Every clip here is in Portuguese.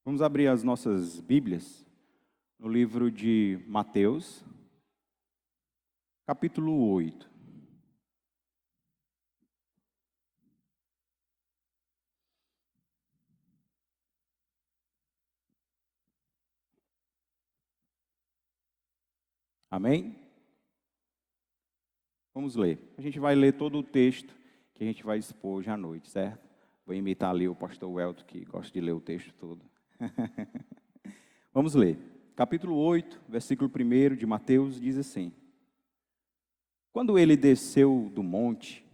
Vamos abrir as nossas Bíblias no livro de Mateus, capítulo 8. Amém? Vamos ler. A gente vai ler todo o texto que a gente vai expor hoje à noite, certo? Vou imitar ali o pastor Welto, que gosta de ler o texto todo. Vamos ler. Capítulo 8, versículo 1 de Mateus, diz assim: Quando ele desceu do monte,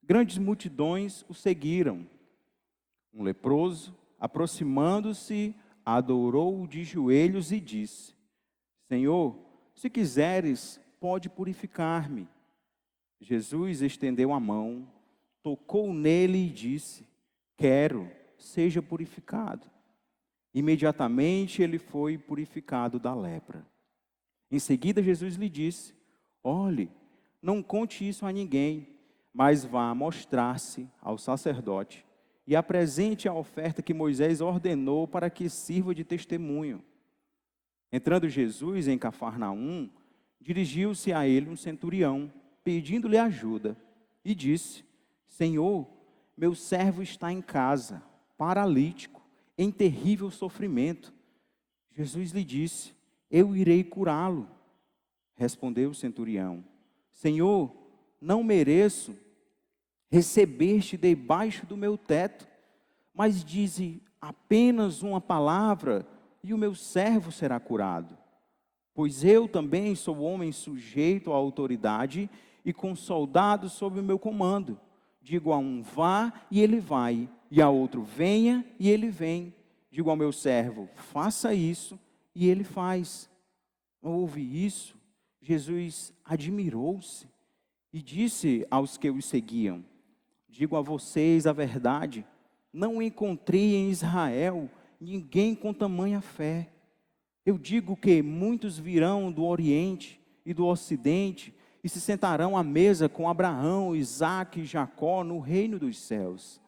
grandes multidões o seguiram. Um leproso, aproximando-se, adorou-o de joelhos e disse: Senhor, se quiseres, pode purificar-me. Jesus estendeu a mão, tocou nele e disse: Quero, seja purificado. Imediatamente ele foi purificado da lepra. Em seguida Jesus lhe disse: Olhe, não conte isso a ninguém, mas vá mostrar-se ao sacerdote e apresente a oferta que Moisés ordenou para que sirva de testemunho. Entrando Jesus em Cafarnaum, dirigiu-se a ele um centurião, pedindo-lhe ajuda, e disse: Senhor, meu servo está em casa, paralítico, em terrível sofrimento. Jesus lhe disse: Eu irei curá-lo. Respondeu o centurião: Senhor, não mereço receber-te debaixo do meu teto, mas dize apenas uma palavra e o meu servo será curado. Pois eu também sou homem sujeito à autoridade e com soldados sob o meu comando. Digo a um: vá, e ele vai, e a outro: venha, e ele vem. Digo ao meu servo: faça isso, e ele faz. Ao ouvir isso, Jesus admirou-se e disse aos que o seguiam: Digo a vocês a verdade, não encontrei em Israel ninguém com tamanha fé. Eu digo que muitos virão do Oriente e do Ocidente e se sentarão à mesa com Abraão, Isaque e Jacó no reino dos céus.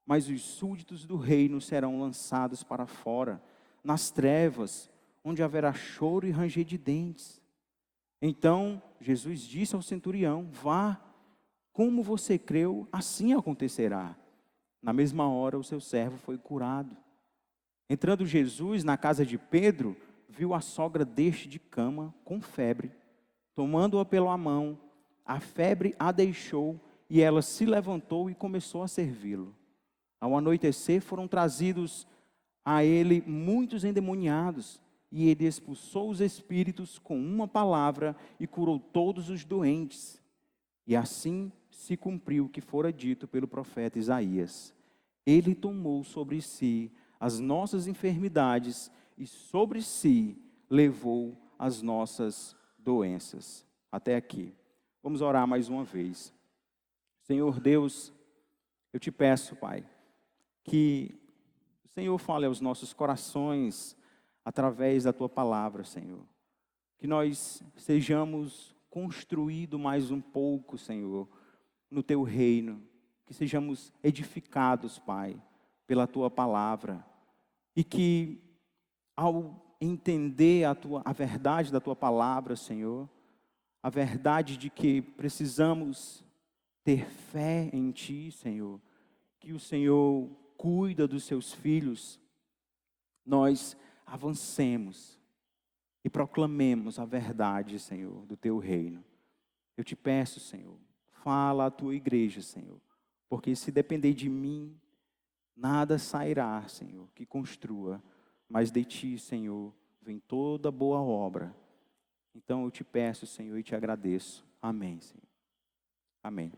Mas os súditos do reino serão lançados para fora, nas trevas, onde haverá choro e ranger de dentes. Então Jesus disse ao centurião: Vá, como você creu, assim acontecerá. Na mesma hora o seu servo foi curado. Entrando Jesus na casa de Pedro, viu a sogra deste de cama, com febre. Tomando-a pela mão, a febre a deixou e ela se levantou e começou a servi-lo. Ao anoitecer foram trazidos a ele muitos endemoniados, e ele expulsou os espíritos com uma palavra e curou todos os doentes. E assim se cumpriu o que fora dito pelo profeta Isaías: Ele tomou sobre si as nossas enfermidades e sobre si levou as nossas doenças. Até aqui. Vamos orar mais uma vez. Senhor Deus, eu te peço, Pai, que o Senhor fale aos nossos corações através da Tua palavra, Senhor. Que nós sejamos construídos mais um pouco, Senhor, no Teu reino. Que sejamos edificados, Pai, pela Tua palavra. E que, ao entender a verdade da Tua palavra, Senhor, a verdade de que precisamos ter fé em Ti, Senhor, que o Senhor cuida dos Seus filhos, nós avancemos e proclamemos a verdade, Senhor, do Teu reino. Eu te peço, Senhor, fala à Tua igreja, Senhor, porque se depender de mim, nada sairá, Senhor, que construa, mas de Ti, Senhor, vem toda boa obra. Então eu te peço, Senhor, e te agradeço. Amém, Senhor. Amém.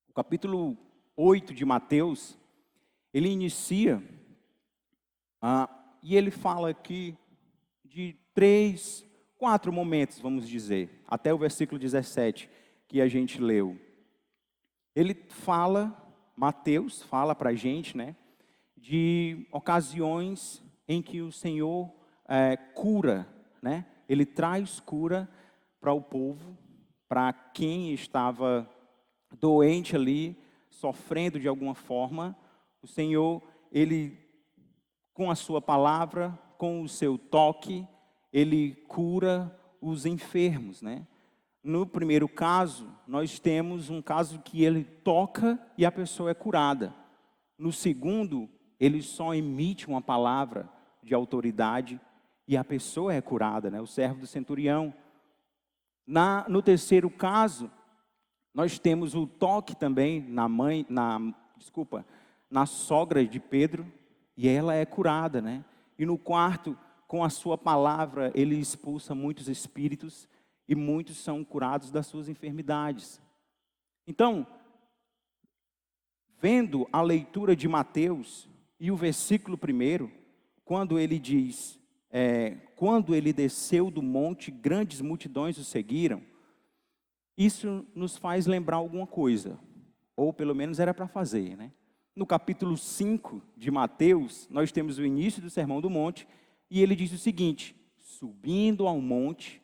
O capítulo 8 de Mateus, ele inicia, e ele fala aqui de 4 momentos, vamos dizer, até o versículo 17, que a gente leu. Ele fala, Mateus fala para a gente, né, de ocasiões em que o Senhor cura, né? Ele traz cura para o povo, para quem estava doente ali, sofrendo de alguma forma. O Senhor, Ele, com a sua palavra, com o seu toque, Ele cura os enfermos, né? No primeiro caso, nós temos um caso que Ele toca e a pessoa é curada. No segundo, Ele só emite uma palavra de autoridade e a pessoa é curada, né? O servo do centurião. No terceiro caso, nós temos o toque também na sogra de Pedro, e ela é curada, né? E no quarto, com a sua palavra, ele expulsa muitos espíritos e muitos são curados das suas enfermidades. Então, vendo a leitura de Mateus e o versículo 1, quando ele diz, quando ele desceu do monte, grandes multidões o seguiram, isso nos faz lembrar alguma coisa, ou pelo menos era para fazer, né? No capítulo 5 de Mateus, nós temos o início do Sermão do Monte, e ele diz o seguinte: subindo ao monte,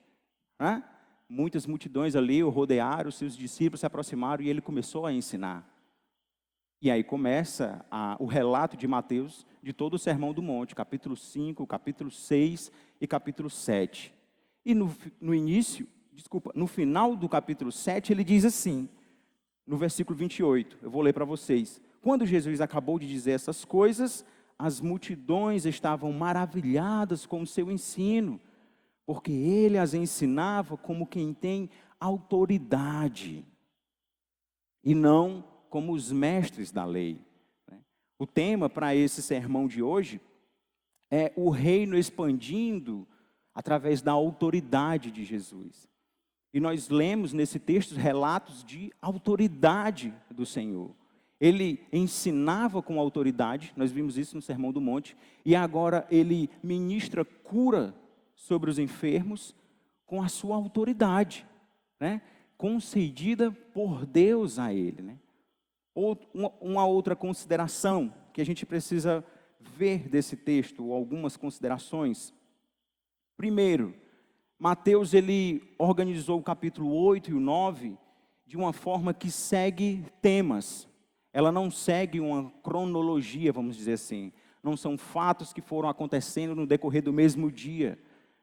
né, muitas multidões ali o rodearam, os seus discípulos se aproximaram e ele começou a ensinar. E aí começa o relato de Mateus de todo o Sermão do Monte, capítulo 5, capítulo 6 e capítulo 7. E no final do capítulo 7, ele diz assim, no versículo 28, eu vou ler para vocês. Quando Jesus acabou de dizer essas coisas, as multidões estavam maravilhadas com o seu ensino, porque ele as ensinava como quem tem autoridade, e não como os mestres da lei. O tema para esse sermão de hoje é o reino expandindo através da autoridade de Jesus. E nós lemos nesse texto relatos de autoridade do Senhor. Ele ensinava com autoridade, nós vimos isso no Sermão do Monte, e agora ele ministra cura sobre os enfermos com a sua autoridade, né? Concedida por Deus a ele, né? Uma outra consideração que a gente precisa ver desse texto, ou algumas considerações. Primeiro, Mateus ele organizou o capítulo 8 e o 9 de uma forma que segue temas. Ela não segue uma cronologia, vamos dizer assim. Não são fatos que foram acontecendo no decorrer do mesmo dia,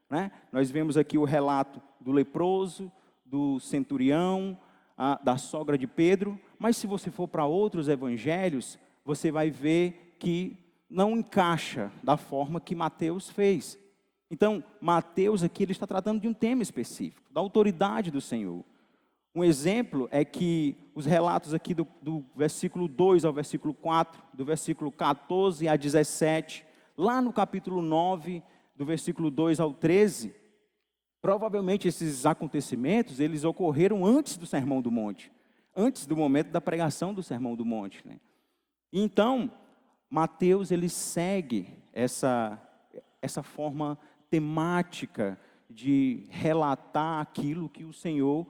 né? Nós vemos aqui o relato do leproso, do centurião, da sogra de Pedro, mas se você for para outros evangelhos, você vai ver que não encaixa da forma que Mateus fez. Então, Mateus aqui ele está tratando de um tema específico, da autoridade do Senhor. Um exemplo é que os relatos aqui do versículo 2 ao versículo 4, do versículo 14 a 17, lá no capítulo 9, do versículo 2 ao 13, provavelmente esses acontecimentos, eles ocorreram antes do Sermão do Monte, antes do momento da pregação do Sermão do Monte, né? Então, Mateus ele segue essa forma temática de relatar aquilo que o Senhor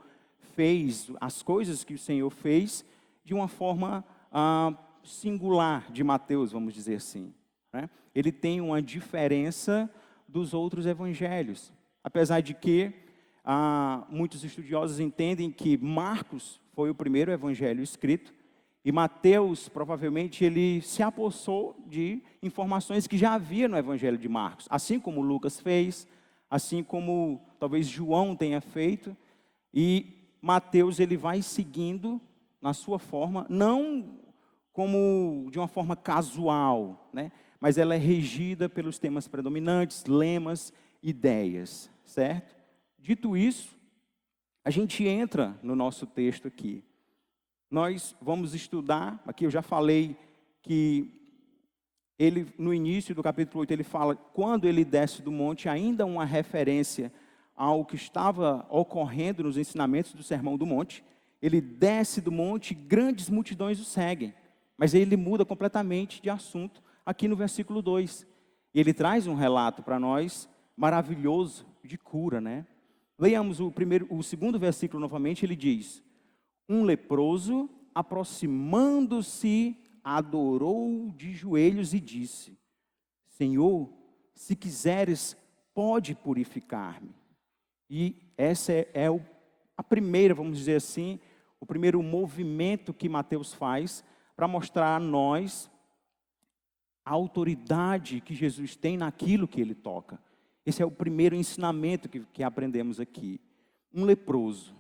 fez, as coisas que o Senhor fez, de uma forma singular de Mateus, vamos dizer assim, né? Ele tem uma diferença dos outros evangelhos, apesar de que muitos estudiosos entendem que Marcos foi o primeiro evangelho escrito, e Mateus, provavelmente, ele se apossou de informações que já havia no evangelho de Marcos, assim como Lucas fez, assim como talvez João tenha feito, e Mateus ele vai seguindo na sua forma, não como de uma forma casual, né? Mas ela é regida pelos temas predominantes, lemas, ideias, certo? Dito isso, a gente entra no nosso texto aqui. Nós vamos estudar, aqui eu já falei que ele, no início do capítulo 8, ele fala, quando ele desce do monte, ainda uma referência ao que estava ocorrendo nos ensinamentos do Sermão do Monte. Ele desce do monte, grandes multidões o seguem. Mas ele muda completamente de assunto aqui no versículo 2. E ele traz um relato para nós maravilhoso de cura, né? Leiamos o segundo versículo novamente, ele diz: um leproso, aproximando-se, adorou de joelhos e disse: Senhor, se quiseres, pode purificar-me. E essa é a primeira, vamos dizer assim, o primeiro movimento que Mateus faz para mostrar a nós a autoridade que Jesus tem naquilo que ele toca. Esse é o primeiro ensinamento que aprendemos aqui. Um leproso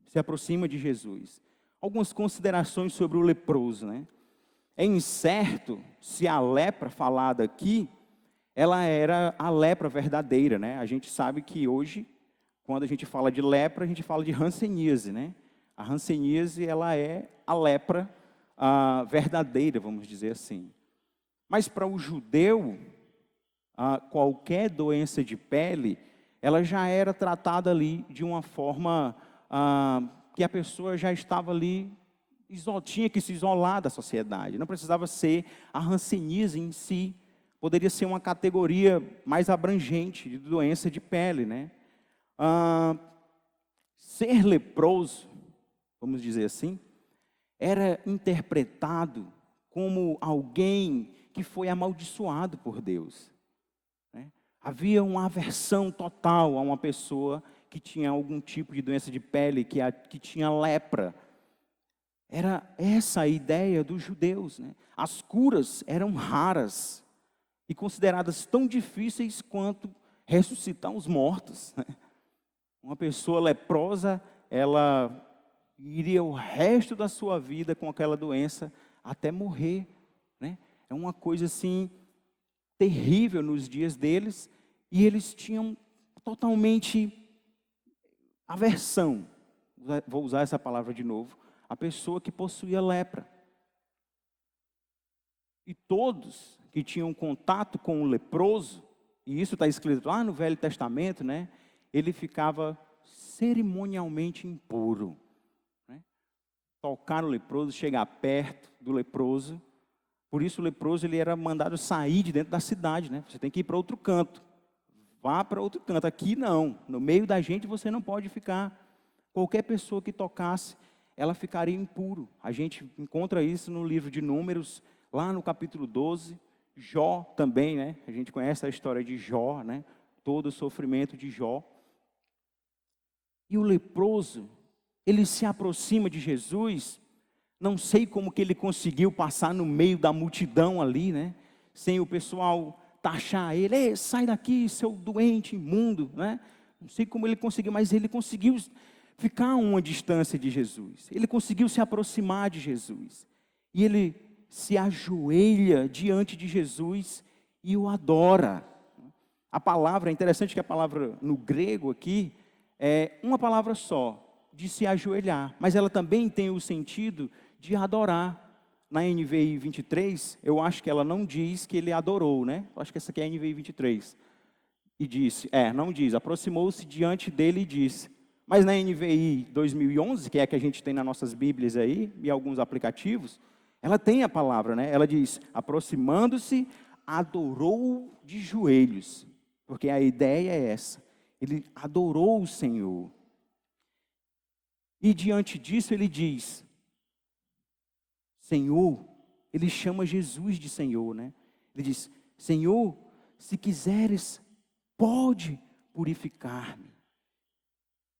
se aproxima de Jesus. Algumas considerações sobre o leproso, né? É incerto se a lepra falada aqui, ela era a lepra verdadeira, né? A gente sabe que hoje, quando a gente fala de lepra, a gente fala de hanseníase, né? A hanseníase, ela é a lepra verdadeira, vamos dizer assim. Mas para o judeu, qualquer doença de pele, ela já era tratada ali de uma forma que a pessoa já estava ali, tinha que se isolar da sociedade. Não precisava ser a hanseníase em si. Poderia ser uma categoria mais abrangente de doença de pele, né? Ser leproso, vamos dizer assim, era interpretado como alguém que foi amaldiçoado por Deus, né? Havia uma aversão total a uma pessoa que tinha algum tipo de doença de pele, que tinha lepra. Era essa a ideia dos judeus, né? As curas eram raras e consideradas tão difíceis quanto ressuscitar os mortos, né? Uma pessoa leprosa, ela iria o resto da sua vida com aquela doença até morrer, né? É uma coisa assim terrível nos dias deles, e eles tinham totalmente aversão, vou usar essa palavra de novo, a pessoa que possuía lepra. E todos que tinham contato com o leproso, e isso está escrito lá no Velho Testamento, né? Ele ficava cerimonialmente impuro, né? Tocar no leproso, chegar perto do leproso. Por isso o leproso ele era mandado sair de dentro da cidade, né? Você tem que ir para outro canto. Vá para outro canto. Aqui não. No meio da gente você não pode ficar. Qualquer pessoa que tocasse, ela ficaria impuro. A gente encontra isso no livro de Números, lá no capítulo 12. Jó também, né? A gente conhece a história de Jó, né? Todo o sofrimento de Jó. E o leproso, ele se aproxima de Jesus. Não sei como que ele conseguiu passar no meio da multidão ali, né? Sem o pessoal taxar ele. Ei, sai daqui, seu doente, imundo, né? Não sei como ele conseguiu, mas ele conseguiu ficar a uma distância de Jesus. Ele conseguiu se aproximar de Jesus. E ele se ajoelha diante de Jesus e o adora. A palavra, é interessante que a palavra no grego aqui é uma palavra só, de se ajoelhar. Mas ela também tem o sentido de adorar. Na NVI 23, eu acho que ela não diz que ele adorou, né? Eu acho que essa aqui é a NVI 23. E disse, não diz, aproximou-se diante dele e disse. Mas na NVI 2011, que é a que a gente tem nas nossas Bíblias aí, e alguns aplicativos, ela tem a palavra, né? Ela diz, aproximando-se, adorou de joelhos. Porque a ideia é essa. Ele adorou o Senhor. E diante disso ele diz, Senhor, ele chama Jesus de Senhor, né? Ele diz, Senhor, se quiseres, pode purificar-me.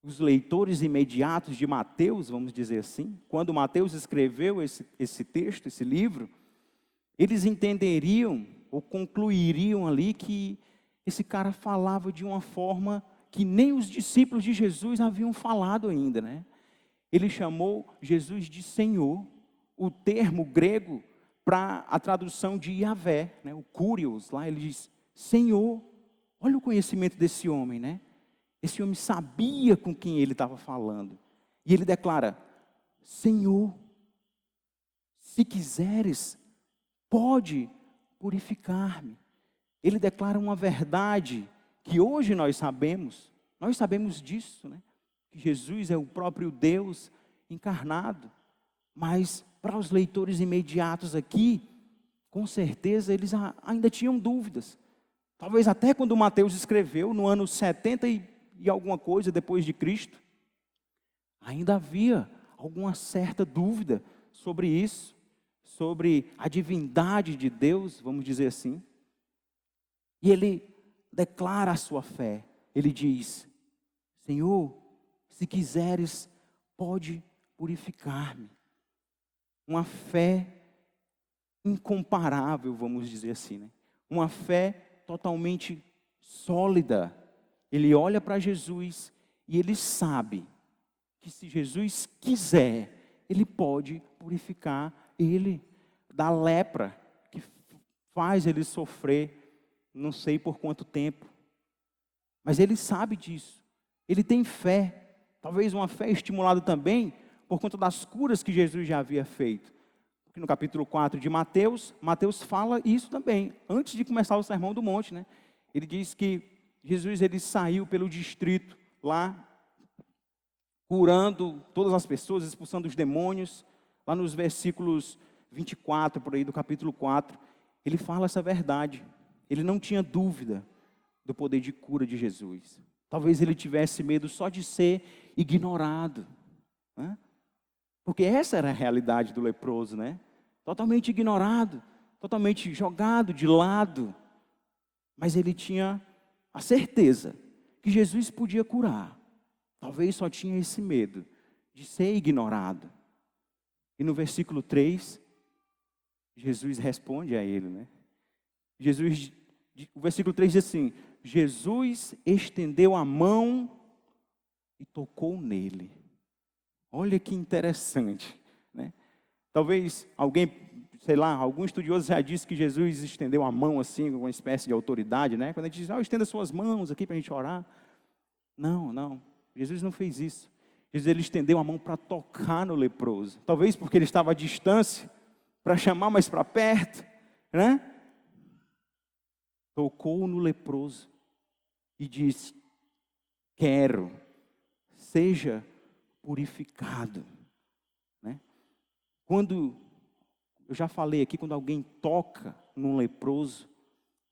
Os leitores imediatos de Mateus, vamos dizer assim, quando Mateus escreveu esse texto, esse livro, eles entenderiam ou concluiriam ali que esse cara falava de uma forma que nem os discípulos de Jesus haviam falado ainda, né? Ele chamou Jesus de Senhor, o termo grego para a tradução de Yahvé, né? O Kurios, lá ele diz, Senhor. Olha o conhecimento desse homem, né? Esse homem sabia com quem ele estava falando. E ele declara, Senhor, se quiseres, pode purificar-me. Ele declara uma verdade que hoje nós sabemos disso, né? Que Jesus é o próprio Deus encarnado. Mas para os leitores imediatos aqui, com certeza eles ainda tinham dúvidas. Talvez até quando Mateus escreveu, no ano 70 e alguma coisa depois de Cristo, ainda havia alguma certa dúvida sobre isso, sobre a divindade de Deus, vamos dizer assim. E ele declara a sua fé. Ele diz, Senhor, se quiseres, pode purificar-me. Uma fé incomparável, vamos dizer assim, né? Uma fé totalmente sólida. Ele olha para Jesus e ele sabe que se Jesus quiser, ele pode purificar ele da lepra que faz ele sofrer, não sei por quanto tempo. Mas ele sabe disso. Ele tem fé, talvez uma fé estimulada também por conta das curas que Jesus já havia feito. Porque no capítulo 4 de Mateus, Mateus fala isso também, antes de começar o Sermão do Monte, né? Ele diz que Jesus ele saiu pelo distrito lá, curando todas as pessoas, expulsando os demônios. Lá nos versículos 24, por aí do capítulo 4, ele fala essa verdade. Ele não tinha dúvida do poder de cura de Jesus. Talvez ele tivesse medo só de ser ignorado, né? Porque essa era a realidade do leproso, né? Totalmente ignorado, totalmente jogado de lado. Mas ele tinha a certeza que Jesus podia curar. Talvez só tinha esse medo de ser ignorado. E no versículo 3, Jesus responde a ele, né? O versículo 3 diz assim: Jesus estendeu a mão e tocou nele. Olha que interessante, né? Talvez alguém, sei lá, algum estudioso já disse que Jesus estendeu a mão assim, com uma espécie de autoridade, né? Quando a gente diz, estenda suas mãos aqui para a gente orar. Não, Jesus não fez isso. Jesus ele estendeu a mão para tocar no leproso. Talvez porque ele estava à distância, para chamar mais para perto, né? Tocou no leproso e disse: quero, seja purificado, né? Quando, eu já falei aqui, quando alguém toca num leproso,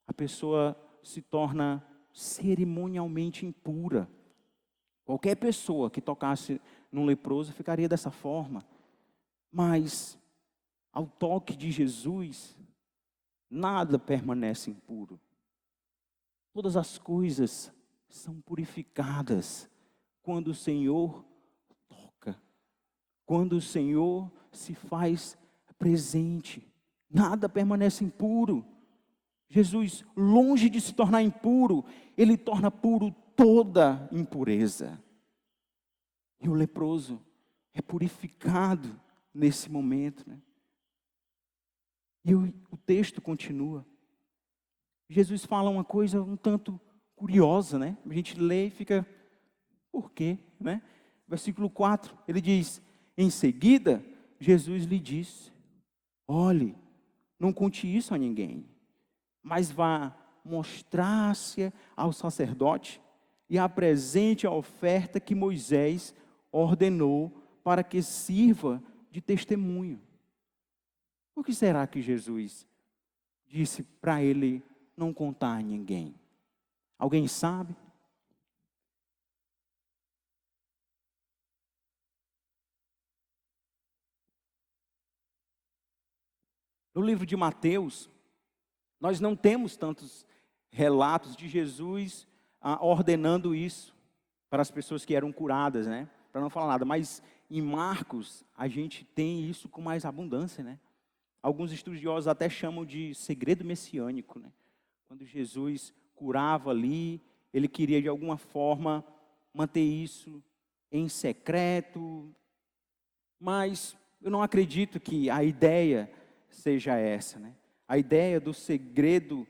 a pessoa se torna cerimonialmente impura. Qualquer pessoa que tocasse num leproso ficaria dessa forma. Mas, ao toque de Jesus, nada permanece impuro. Todas as coisas são purificadas quando o Senhor toca, quando o Senhor se faz presente. Nada permanece impuro. Jesus, longe de se tornar impuro, ele torna puro toda impureza. E o leproso é purificado nesse momento, né? E o texto continua. Jesus fala uma coisa um tanto curiosa, né? A gente lê e fica, por quê, né? Versículo 4, ele diz: em seguida, Jesus lhe disse: olhe, não conte isso a ninguém, mas vá mostrar-se ao sacerdote e apresente a oferta que Moisés ordenou para que sirva de testemunho. Por que será que Jesus disse para ele não contar a ninguém? Alguém sabe? No livro de Mateus, nós não temos tantos relatos de Jesus ordenando isso para as pessoas que eram curadas, né? Para não falar nada, mas em Marcos a gente tem isso com mais abundância, né? Alguns estudiosos até chamam de segredo messiânico, né? Quando Jesus curava ali, ele queria de alguma forma manter isso em secreto, mas eu não acredito que a ideia seja essa, né? A ideia do segredo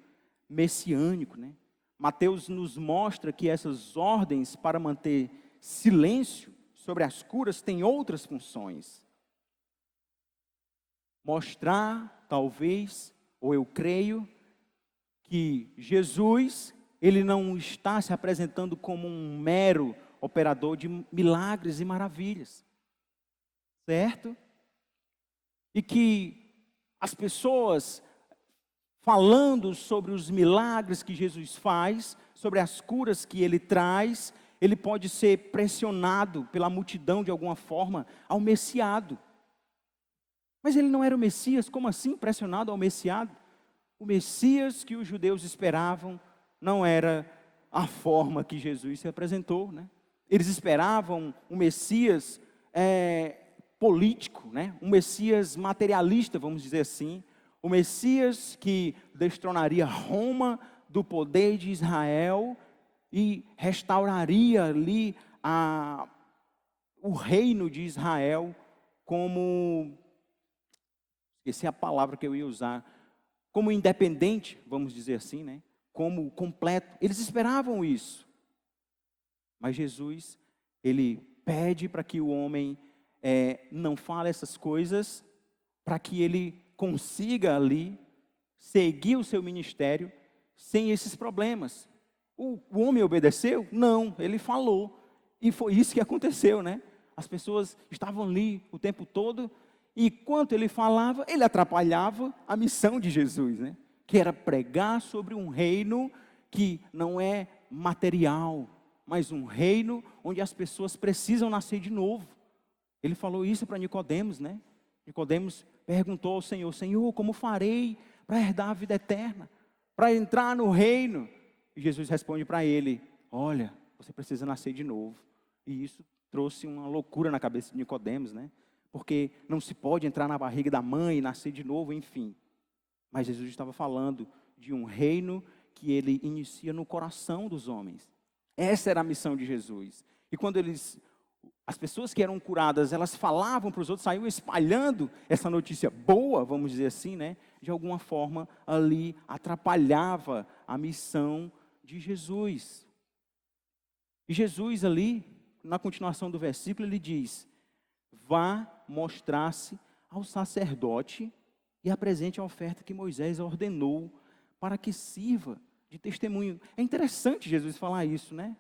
messiânico, né? Mateus nos mostra que essas ordens para manter silêncio sobre as curas têm outras funções. Mostrar, talvez, ou eu creio, que Jesus, ele não está se apresentando como um mero operador de milagres e maravilhas, certo? E que as pessoas falando sobre os milagres que Jesus faz, sobre as curas que ele traz, ele pode ser pressionado pela multidão de alguma forma ao Messiado. Mas ele não era o Messias, como assim pressionado ao Messiado? O Messias que os judeus esperavam não era a forma que Jesus se apresentou, né? Eles esperavam um Messias político, né? Um Messias materialista, vamos dizer assim. O Messias que destronaria Roma do poder de Israel e restauraria ali o reino de Israel como, esqueci a palavra que eu ia usar, como independente, vamos dizer assim, né? Como completo. Eles esperavam isso. Mas Jesus, ele pede para que o homem não fale essas coisas, para que ele consiga ali seguir o seu ministério sem esses problemas. O homem obedeceu? Não, ele falou. E foi isso que aconteceu, né? As pessoas estavam ali o tempo todo, e enquanto ele falava, ele atrapalhava a missão de Jesus, né? Que era pregar sobre um reino que não é material, mas um reino onde as pessoas precisam nascer de novo. Ele falou isso para Nicodemos, né? Nicodemos perguntou ao Senhor: Senhor, como farei para herdar a vida eterna, para entrar no reino? E Jesus responde para ele: olha, você precisa nascer de novo. E isso trouxe uma loucura na cabeça de Nicodemos, né? Porque não se pode entrar na barriga da mãe e nascer de novo, enfim. Mas Jesus estava falando de um reino que ele inicia no coração dos homens. Essa era a missão de Jesus. E quando as pessoas que eram curadas, elas falavam para os outros, saíam espalhando essa notícia boa, vamos dizer assim, né? De alguma forma ali atrapalhava a missão de Jesus. E Jesus ali, na continuação do versículo, ele diz: vá mostrar-se ao sacerdote e apresente a oferta que Moisés ordenou para que sirva de testemunho. É interessante Jesus falar isso, né?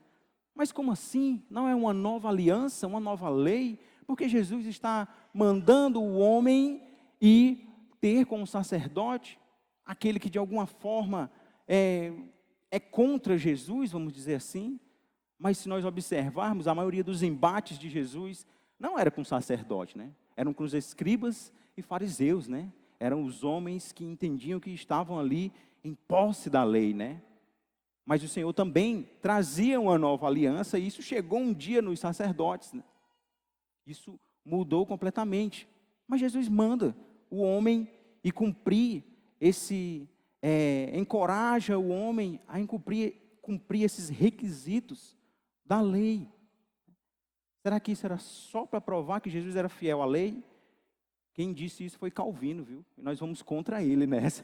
Mas como assim? Não é uma nova aliança, uma nova lei? Porque Jesus está mandando o homem ir ter como sacerdote aquele que de alguma forma é contra Jesus, vamos dizer assim. Mas se nós observarmos, a maioria dos embates de Jesus não era com sacerdote, né? Eram com os escribas e fariseus, né? Eram os homens que entendiam que estavam ali em posse da lei, né? Mas o Senhor também trazia uma nova aliança, e isso chegou um dia nos sacerdotes, né? Isso mudou completamente. Mas Jesus manda o homem ir cumprir encoraja o homem a cumprir esses requisitos da lei. Será que isso era só para provar que Jesus era fiel à lei? Quem disse isso foi Calvino, viu? E nós vamos contra ele nessa.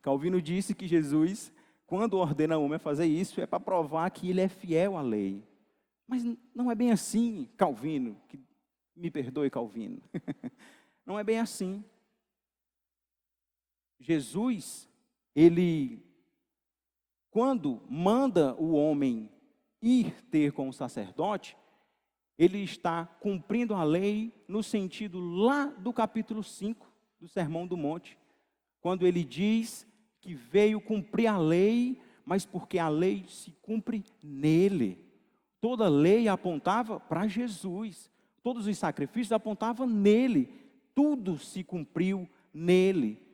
Calvino disse que Jesus, quando ordena o homem a fazer isso, é para provar que ele é fiel à lei. Mas não é bem assim, Calvino, que me perdoe, Calvino. Não é bem assim. Jesus, ele, quando manda o homem ir ter com o sacerdote, ele está cumprindo a lei no sentido lá do capítulo 5 do Sermão do Monte, quando ele diz que veio cumprir a lei, mas porque a lei se cumpre nele. Toda lei apontava para Jesus, todos os sacrifícios apontavam nele, tudo se cumpriu nele.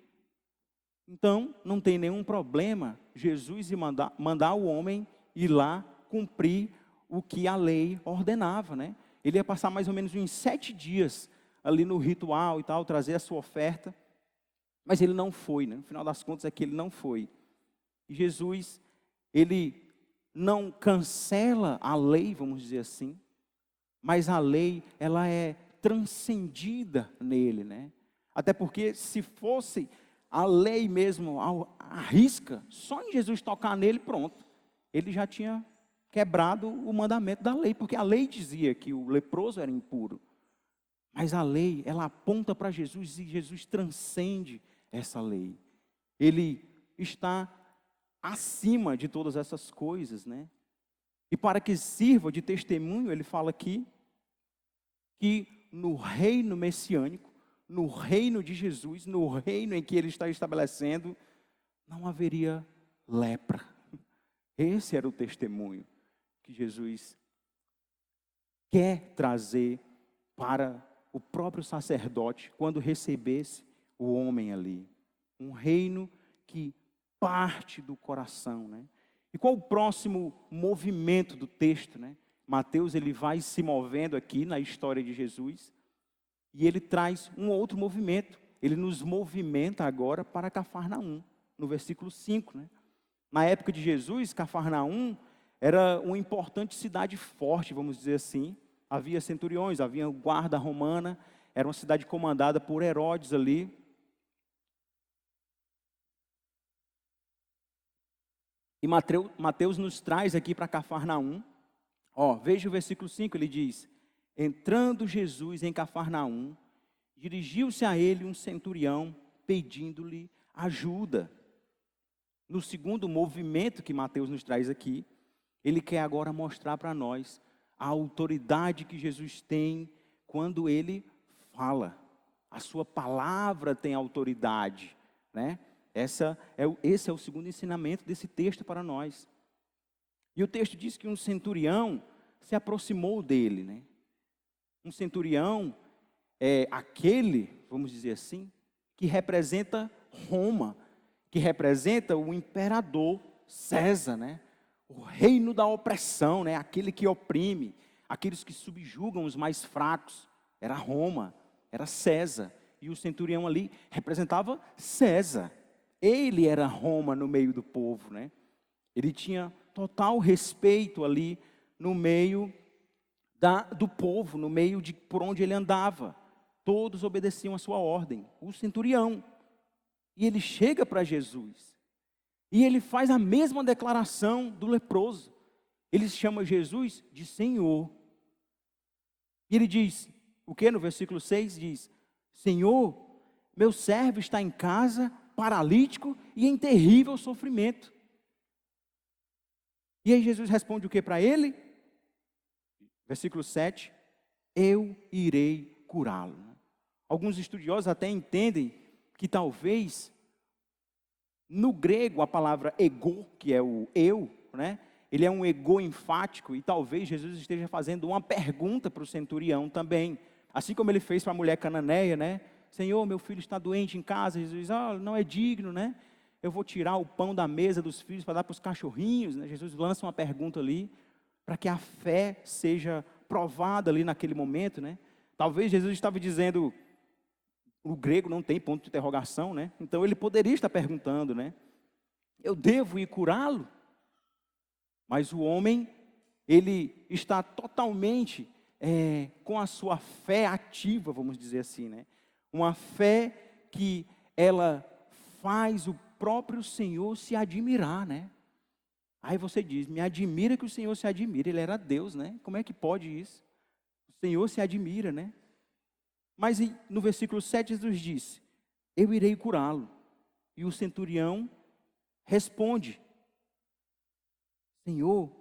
Então, não tem nenhum problema Jesus mandar o homem ir lá cumprir o que a lei ordenava, né? Ele ia passar mais ou menos uns 7 dias ali no ritual e tal, trazer a sua oferta, mas ele não foi, né? No final das contas é que ele não foi. E Jesus, ele não cancela a lei, vamos dizer assim, mas a lei, ela é transcendida nele, né? Até porque se fosse a lei mesmo, a risca, só em Jesus tocar nele, pronto, ele já tinha quebrado o mandamento da lei, porque a lei dizia que o leproso era impuro. Mas a lei, ela aponta para Jesus e Jesus transcende essa lei. Ele está acima de todas essas coisas, né? E para que sirva de testemunho, ele fala aqui que no reino messiânico, no reino de Jesus, no reino em que ele está estabelecendo, não haveria lepra. Esse era o testemunho que Jesus quer trazer para o próprio sacerdote quando recebesse o homem ali. Um reino que parte do coração, né? E qual o próximo movimento do texto, né? Mateus ele vai se movendo aqui na história de Jesus e ele traz um outro movimento. Ele nos movimenta agora para Cafarnaum, no versículo 5, né? Na época de Jesus, Cafarnaum era uma importante cidade forte, vamos dizer assim. Havia centuriões, havia guarda romana, era uma cidade comandada por Herodes ali. E Mateus nos traz aqui para Cafarnaum. Veja o versículo 5, ele diz: entrando Jesus em Cafarnaum, dirigiu-se a ele um centurião, pedindo-lhe ajuda. No segundo movimento que Mateus nos traz aqui, ele quer agora mostrar para nós a autoridade que Jesus tem quando ele fala. A sua palavra tem autoridade, né? Esse é o segundo ensinamento desse texto para nós. E o texto diz que um centurião se aproximou dele, né? Um centurião é aquele, vamos dizer assim, que representa Roma, que representa o imperador César, né? O reino da opressão, né? Aquele que oprime, aqueles que subjugam os mais fracos. Era Roma, era César. E o centurião ali representava César. Ele era Roma no meio do povo, né? Ele tinha total respeito ali no meio do povo, no meio de por onde ele andava. Todos obedeciam a sua ordem. O centurião. E ele chega para Jesus. E ele faz a mesma declaração do leproso. Ele chama Jesus de Senhor. E ele diz, o que no versículo 6 diz: Senhor, meu servo está em casa, paralítico e em terrível sofrimento. E aí Jesus responde o que para ele? Versículo 7, eu irei curá-lo. Alguns estudiosos até entendem que talvez, no grego, a palavra ego, que é o eu, né? Ele é um ego enfático, e talvez Jesus esteja fazendo uma pergunta para o centurião também. Assim como ele fez para a mulher cananeia, né? Senhor, meu filho está doente em casa. Jesus diz, não é digno, né? Eu vou tirar o pão da mesa dos filhos para dar para os cachorrinhos, né? Jesus lança uma pergunta ali, para que a fé seja provada ali naquele momento, né? Talvez Jesus estava dizendo, o grego não tem ponto de interrogação, né? Então ele poderia estar perguntando, né? Eu devo ir curá-lo? Mas o homem, ele está totalmente com a sua fé ativa, vamos dizer assim, né? Uma fé que ela faz o próprio Senhor se admirar, né? Aí você diz, me admira que o Senhor se admira. Ele era Deus, né? Como é que pode isso? O Senhor se admira, né? Mas no versículo 7 Jesus disse, eu irei curá-lo. E o centurião responde, Senhor,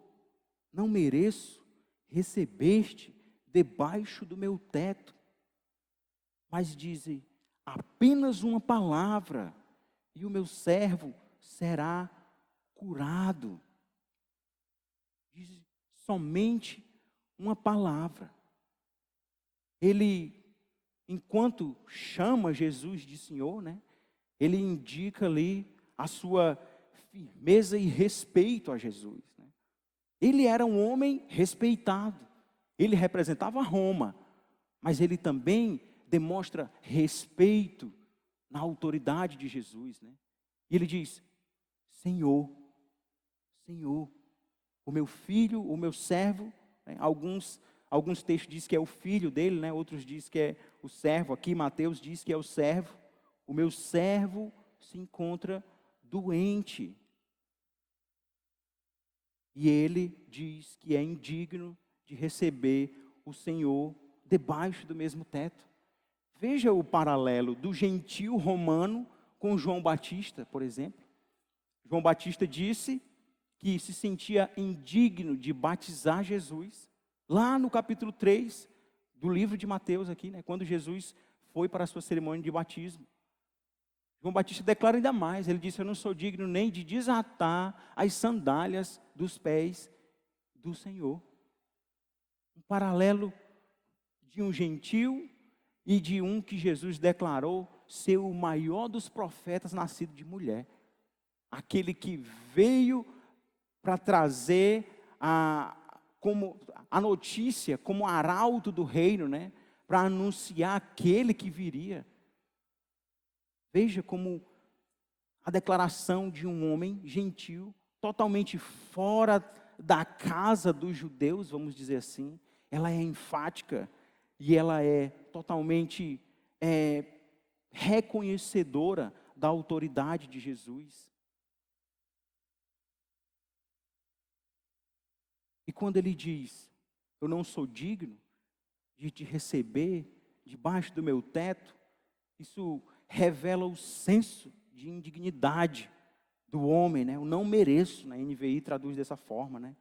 não mereço receber-te debaixo do meu teto. Mas dizem, apenas uma palavra, e o meu servo será curado. Diz, somente uma palavra. Ele, enquanto chama Jesus de Senhor, né? Ele indica ali a sua firmeza e respeito a Jesus, né? Ele era um homem respeitado. Ele representava Roma, mas ele também demonstra respeito na autoridade de Jesus, né? E ele diz, Senhor, Senhor, o meu filho, o meu servo, né? Alguns textos dizem que é o filho dele, né? Outros dizem que é o servo. Aqui Mateus diz que é o servo. O meu servo se encontra doente. E ele diz que é indigno de receber o Senhor debaixo do mesmo teto. Veja o paralelo do gentio romano com João Batista, por exemplo. João Batista disse que se sentia indigno de batizar Jesus. Lá no capítulo 3 do livro de Mateus aqui, né, quando Jesus foi para a sua cerimônia de batismo. João Batista declara ainda mais, ele disse, eu não sou digno nem de desatar as sandálias dos pés do Senhor. Um paralelo de um gentio e de um que Jesus declarou ser o maior dos profetas nascido de mulher. Aquele que veio para trazer como a notícia, como arauto do reino, né? Para anunciar aquele que viria. Veja como a declaração de um homem gentil, totalmente fora da casa dos judeus, vamos dizer assim, ela é enfática e ela é totalmente reconhecedora da autoridade de Jesus. E quando ele diz, eu não sou digno de te receber debaixo do meu teto, isso revela o senso de indignidade do homem, né? Eu não mereço, na NVI traduz dessa forma, né?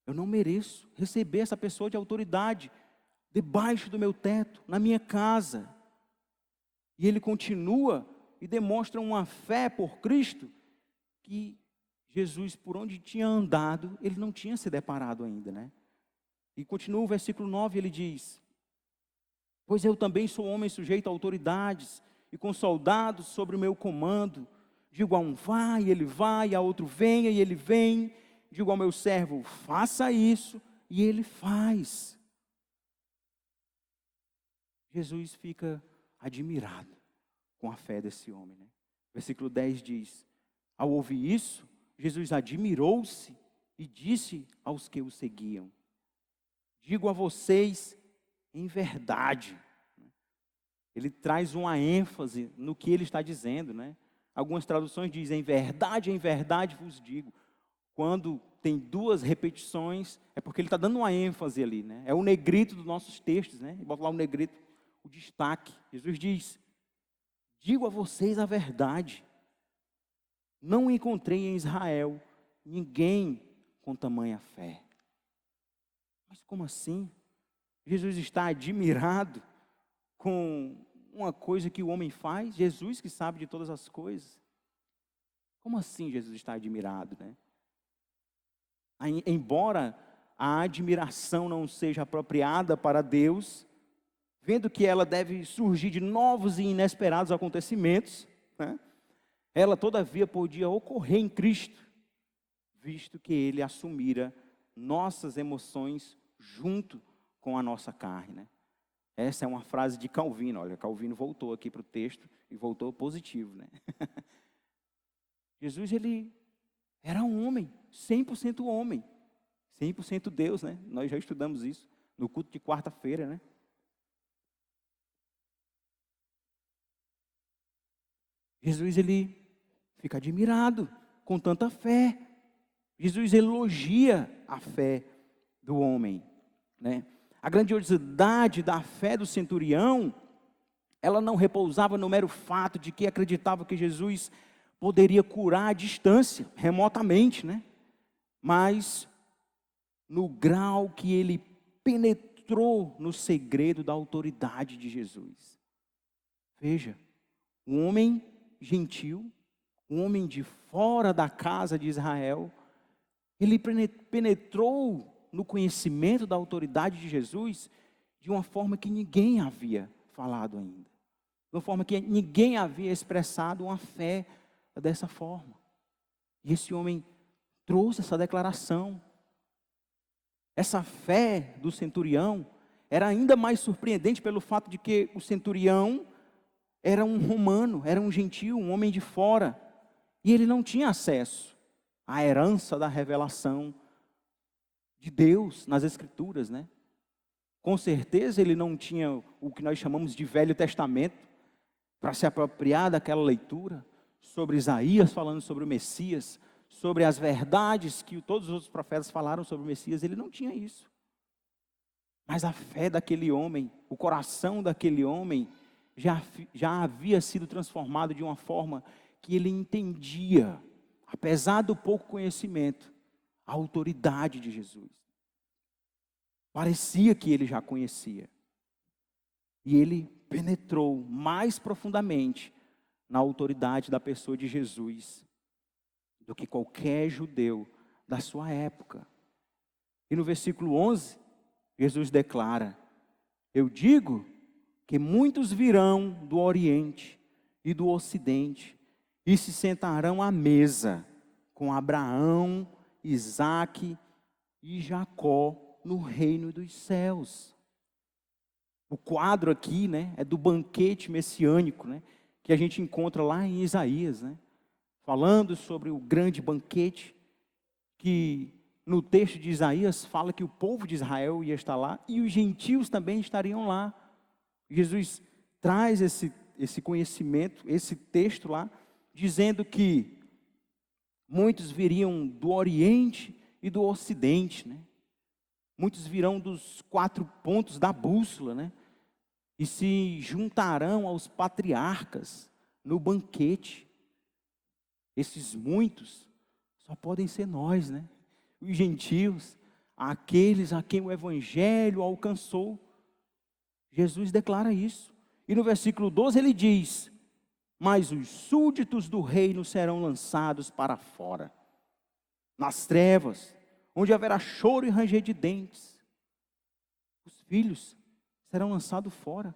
Eu não mereço receber essa pessoa de autoridade debaixo do meu teto, na minha casa. E ele continua e demonstra uma fé por Cristo que Jesus, por onde tinha andado, ele não tinha se deparado ainda, né? E continua o versículo 9, ele diz, pois eu também sou homem sujeito a autoridades, e com soldados sobre o meu comando, digo a um vai, e ele vai, a outro venha, e ele vem, digo ao meu servo, faça isso, e ele faz. Jesus fica admirado com a fé desse homem, né? Versículo 10 diz, ao ouvir isso, Jesus admirou-se e disse aos que o seguiam, digo a vocês em verdade. Ele traz uma ênfase no que ele está dizendo, né? Algumas traduções dizem, em verdade vos digo. Quando tem duas repetições, é porque ele está dando uma ênfase ali, né? É o negrito dos nossos textos, né? Bota lá o negrito, o destaque. Jesus diz, digo a vocês a verdade. Não encontrei em Israel ninguém com tamanha fé. Mas como assim? Jesus está admirado com uma coisa que o homem faz? Jesus que sabe de todas as coisas. Como assim Jesus está admirado, né? Embora a admiração não seja apropriada para Deus, vendo que ela deve surgir de novos e inesperados acontecimentos, né? Ela todavia podia ocorrer em Cristo, visto que Ele assumira nossas emoções junto com a nossa carne, né? Essa é uma frase de Calvino, olha, Calvino voltou aqui para o texto e voltou positivo, né? Jesus, ele era um homem, 100% homem, 100% Deus, né? Nós já estudamos isso no culto de quarta-feira, né? Jesus, ele fica admirado com tanta fé. Jesus elogia a fé do homem, né? A grandiosidade da fé do centurião, ela não repousava no mero fato de que acreditava que Jesus poderia curar à distância, remotamente, né? Mas no grau que ele penetrou no segredo da autoridade de Jesus. Veja, um homem gentil, um homem de fora da casa de Israel, ele penetrou no conhecimento da autoridade de Jesus de uma forma que ninguém havia falado ainda. De uma forma que ninguém havia expressado uma fé dessa forma. E esse homem trouxe essa declaração. Essa fé do centurião era ainda mais surpreendente pelo fato de que o centurião era um romano, era um gentio, um homem de fora. E ele não tinha acesso à herança da revelação de Deus nas Escrituras, né? Com certeza ele não tinha o que nós chamamos de Velho Testamento para se apropriar daquela leitura sobre Isaías falando sobre o Messias, sobre as verdades que todos os outros profetas falaram sobre o Messias. Ele não tinha isso. Mas a fé daquele homem, o coração daquele homem já havia sido transformado de uma forma que ele entendia, apesar do pouco conhecimento, a autoridade de Jesus. Parecia que ele já conhecia. E ele penetrou mais profundamente na autoridade da pessoa de Jesus do que qualquer judeu da sua época. E no versículo 11, Jesus declara, eu digo que muitos virão do Oriente e do Ocidente e se sentarão à mesa com Abraão, Isaque e Jacó no reino dos céus. O quadro aqui, né, é do banquete messiânico, né, que a gente encontra lá em Isaías, né, falando sobre o grande banquete, que no texto de Isaías fala que o povo de Israel ia estar lá e os gentios também estariam lá. Jesus traz esse conhecimento, esse texto lá, dizendo que muitos viriam do Oriente e do Ocidente, né? Muitos virão dos 4 pontos da bússola, né? E se juntarão aos patriarcas no banquete. Esses muitos só podem ser nós, né? Os gentios, aqueles a quem o evangelho alcançou. Jesus declara isso. E no versículo 12 ele diz: mas os súditos do reino serão lançados para fora, nas trevas, onde haverá choro e ranger de dentes. Os filhos serão lançados fora,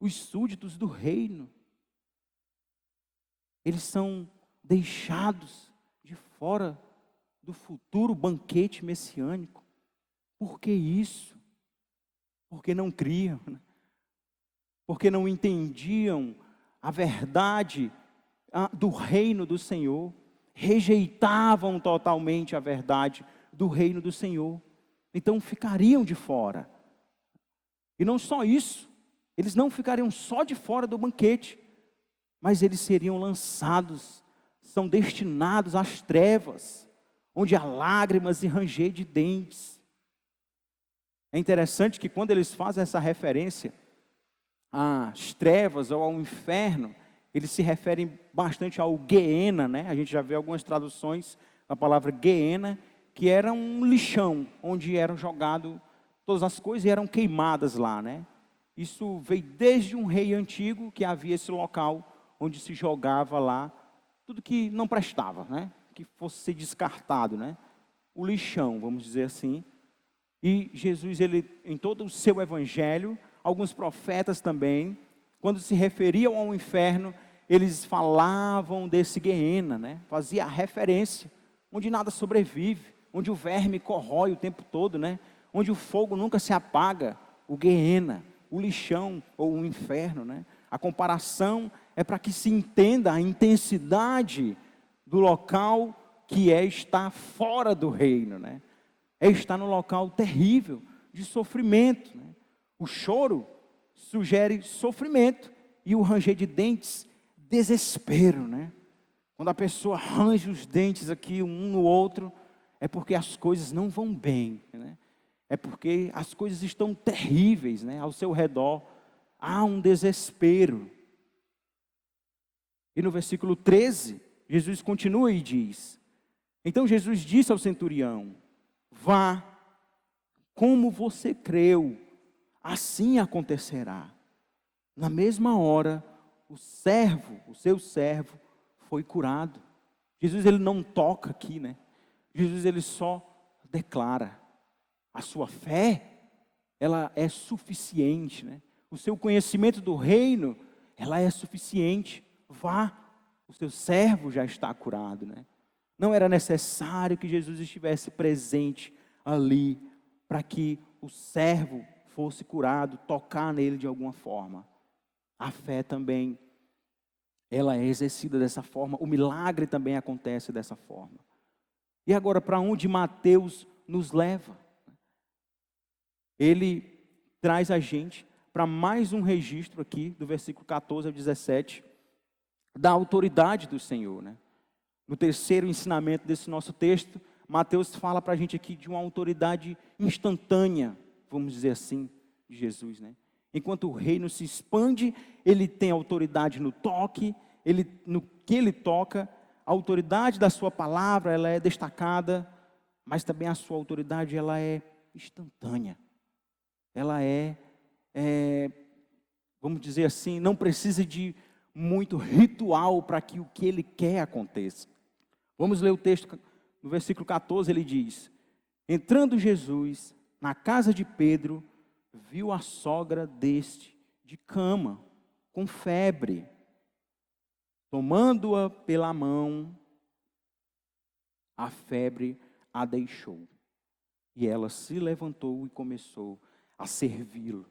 os súditos do reino. Eles são deixados de fora do futuro banquete messiânico. Por que isso? Porque não criam, né? Porque não entendiam a verdade do reino do Senhor, rejeitavam totalmente a verdade do reino do Senhor, então ficariam de fora. E não só isso, eles não ficariam só de fora do banquete, mas eles seriam lançados, são destinados às trevas, onde há lágrimas e ranger de dentes. É interessante que quando eles fazem essa referência às trevas ou ao inferno, eles se referem bastante ao Guiena, né? A gente já vê algumas traduções da palavra Guiena, que era um lixão, onde eram jogadas todas as coisas e eram queimadas lá, né? Isso veio desde um rei antigo, que havia esse local onde se jogava lá tudo que não prestava, né? Que fosse ser descartado, né? O lixão, vamos dizer assim. E Jesus, ele, em todo o seu evangelho, alguns profetas também, quando se referiam ao inferno, eles falavam desse Guiena, né? Fazia a referência, onde nada sobrevive, onde o verme corrói o tempo todo, né? Onde o fogo nunca se apaga, o Guiena, o lixão ou o inferno, né? A comparação é para que se entenda a intensidade do local que é estar fora do reino, né? É estar no local terrível de sofrimento, né? O choro sugere sofrimento e o ranger de dentes, desespero, né? Quando a pessoa range os dentes aqui um no outro, é porque as coisas não vão bem, né? É porque as coisas estão terríveis, né? Ao seu redor há um desespero. E no versículo 13, Jesus continua e diz: então Jesus disse ao centurião: vá, como você creu, assim acontecerá. Na mesma hora, o seu servo, foi curado. Jesus, ele não toca aqui, né? Jesus, ele só declara. A sua fé, ela é suficiente, né? O seu conhecimento do reino, ela é suficiente. Vá, o seu servo já está curado, né? Não era necessário que Jesus estivesse presente ali para que o servo fosse curado, tocar nele de alguma forma. A fé também, ela é exercida dessa forma, o milagre também acontece dessa forma. E agora, para onde Mateus nos leva? Ele traz a gente para mais um registro aqui, do versículo 14 ao 17, da autoridade do Senhor, né? No terceiro ensinamento desse nosso texto, Mateus fala para a gente aqui de uma autoridade instantânea, vamos dizer assim, de Jesus, né? Enquanto o reino se expande, ele tem autoridade no toque, no que ele toca, a autoridade da sua palavra, ela é destacada, mas também a sua autoridade, ela é instantânea. Ela vamos dizer assim, não precisa de muito ritual para que o que ele quer aconteça. Vamos ler o texto, no versículo 14 ele diz: entrando Jesus na casa de Pedro, viu a sogra deste de cama, com febre. Tomando-a pela mão, a febre a deixou. E ela se levantou e começou a servi-lo.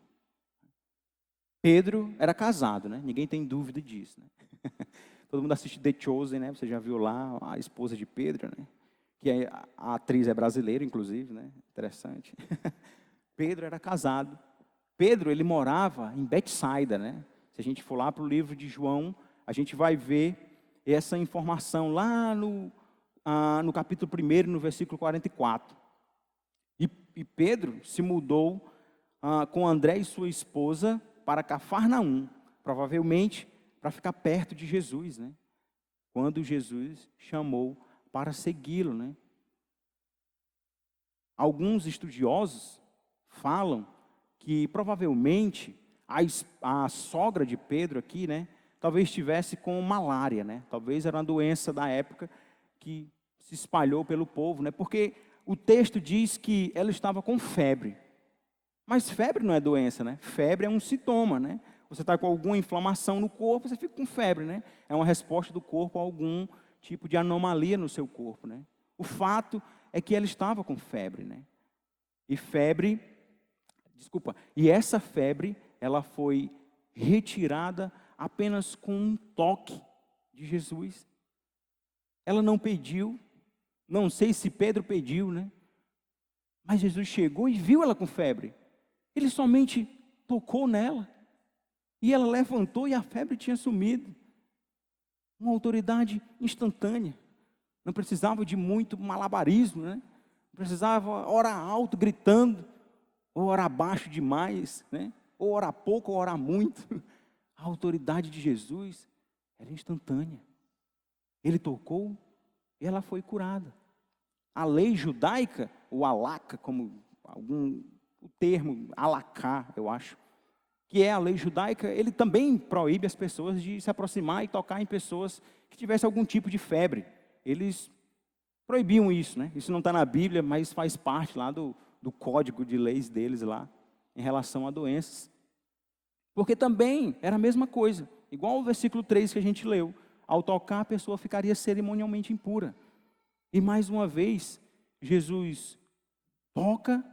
Pedro era casado, né? Ninguém tem dúvida disso, né? Todo mundo assiste The Chosen, né? Você já viu lá a esposa de Pedro, né? Que a atriz é brasileira, inclusive, né? Interessante. Pedro era casado. Pedro, ele morava em Betsaida, né? Se a gente for lá para o livro de João, a gente vai ver essa informação lá no capítulo 1, no versículo 44. E Pedro se mudou com André e sua esposa para Cafarnaum, provavelmente para ficar perto de Jesus, né? Quando Jesus chamou para segui-lo, né? Alguns estudiosos falam que provavelmente a sogra de Pedro aqui, né, talvez estivesse com malária, né? Talvez era uma doença da época que se espalhou pelo povo, né? Porque o texto diz que ela estava com febre. Mas febre não é doença, né? Febre é um sintoma, né? Você está com alguma inflamação no corpo, você fica com febre, né? É uma resposta do corpo a algum tipo de anomalia no seu corpo, né? O fato é que ela estava com febre, né? E essa febre, ela foi retirada apenas com um toque de Jesus. Ela não pediu, não sei se Pedro pediu, né? Mas Jesus chegou e viu ela com febre. Ele somente tocou nela. E ela levantou e a febre tinha sumido. Uma autoridade instantânea. Não precisava de muito malabarismo, né? Não precisava orar alto, gritando, ou orar baixo demais, né? Ou orar pouco, ou orar muito. A autoridade de Jesus era instantânea. Ele tocou e ela foi curada. A lei judaica, ou alaca, como o termo alacá, eu acho, que é a lei judaica, ele também proíbe as pessoas de se aproximar e tocar em pessoas que tivessem algum tipo de febre. Eles proibiam isso, né? Isso não está na Bíblia, mas faz parte lá do código de leis deles lá, em relação a doenças. Porque também era a mesma coisa, igual o versículo 3 que a gente leu. Ao tocar, a pessoa ficaria cerimonialmente impura. E mais uma vez, Jesus toca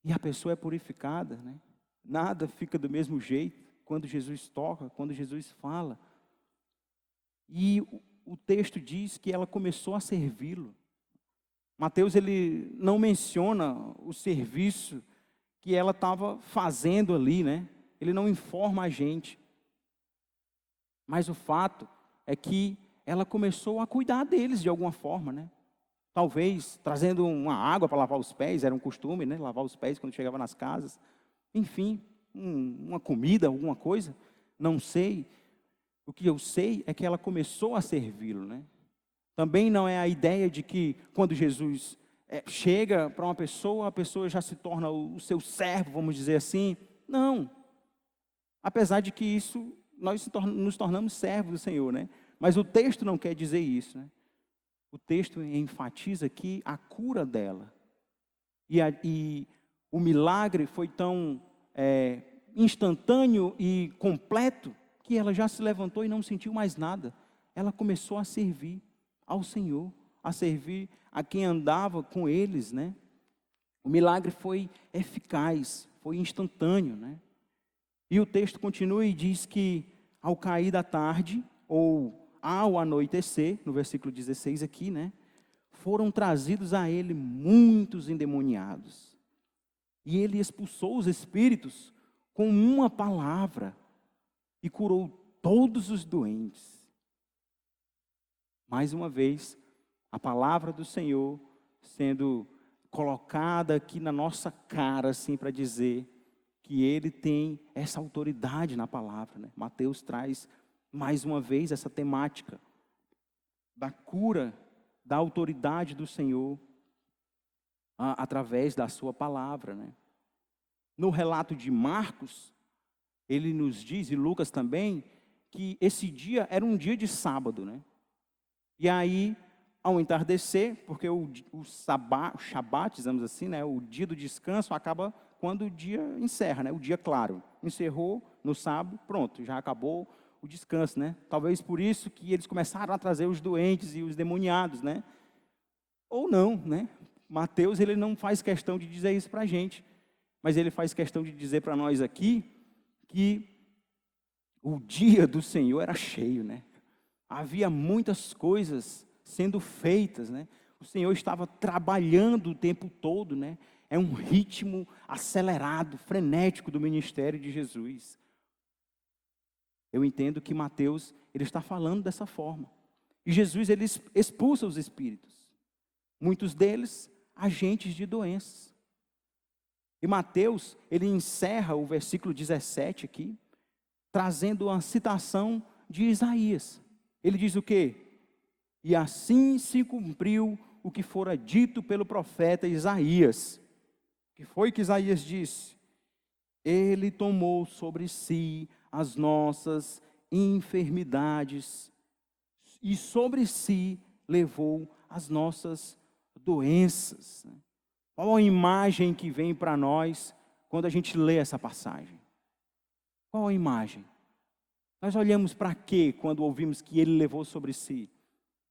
e a pessoa é purificada, né? Nada fica do mesmo jeito quando Jesus toca, quando Jesus fala. E o texto diz que ela começou a servi-lo. Mateus, ele não menciona o serviço que ela estava fazendo ali, né? Ele não informa a gente. Mas o fato é que ela começou a cuidar deles de alguma forma, né? Talvez trazendo uma água para lavar os pés, era um costume, né? Lavar os pés quando chegava nas casas. Enfim, uma comida, alguma coisa, não sei. O que eu sei é que ela começou a servi-lo, né? Também não é a ideia de que quando Jesus chega para uma pessoa, a pessoa já se torna o seu servo, vamos dizer assim. Não. Apesar de que isso, nós nos tornamos servos do Senhor, né? Mas o texto não quer dizer isso, né? O texto enfatiza aqui a cura dela. E o milagre foi tão instantâneo e completo que ela já se levantou e não sentiu mais nada. Ela começou a servir ao Senhor, a servir a quem andava com eles, né? O milagre foi eficaz, foi instantâneo, né? E o texto continua e diz que ao cair da tarde, ou ao anoitecer, no versículo 16 aqui, né? Foram trazidos a ele muitos endemoniados. E ele expulsou os espíritos com uma palavra e curou todos os doentes. Mais uma vez, a palavra do Senhor sendo colocada aqui na nossa cara, assim, para dizer que Ele tem essa autoridade na palavra, né? Mateus traz mais uma vez essa temática da cura, da autoridade do Senhor através da sua palavra, né? No relato de Marcos, ele nos diz, e Lucas também, que esse dia era um dia de sábado, né? E aí, ao entardecer, porque o Shabat, dizemos assim, né? O dia do descanso acaba quando o dia encerra, né? O dia claro. Encerrou no sábado, pronto, já acabou o descanso, né? Talvez por isso que eles começaram a trazer os doentes e os demoniados, né? Ou não, né? Mateus, ele não faz questão de dizer isso para a gente, mas ele faz questão de dizer para nós aqui que o dia do Senhor era cheio, né? Havia muitas coisas sendo feitas, né? O Senhor estava trabalhando o tempo todo, né? É um ritmo acelerado, frenético do ministério de Jesus. Eu entendo que Mateus, ele está falando dessa forma. E Jesus, ele expulsa os espíritos. Muitos deles, agentes de doenças. E Mateus, ele encerra o versículo 17 aqui, trazendo uma citação de Isaías. Ele diz o quê? E assim se cumpriu o que fora dito pelo profeta Isaías. O que foi que Isaías disse? Ele tomou sobre si as nossas enfermidades e sobre si levou as nossas doenças. Qual a imagem que vem para nós quando a gente lê essa passagem? Qual a imagem? Nós olhamos para quê quando ouvimos que ele levou sobre si?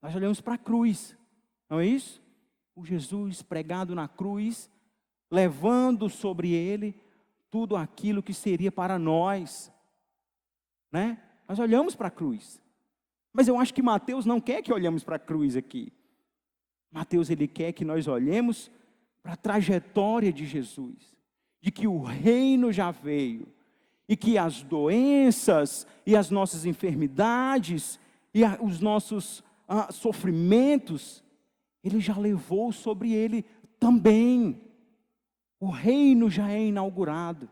Nós olhamos para a cruz, não é isso? O Jesus pregado na cruz, levando sobre ele tudo aquilo que seria para nós, né? Nós olhamos para a cruz. Mas eu acho que Mateus não quer que olhemos para a cruz aqui. Mateus, ele quer que nós olhemos para a trajetória de Jesus, de que o reino já veio, e que as doenças e as nossas enfermidades e os nossos sofrimentos, ele já levou sobre ele também. O reino já é inaugurado.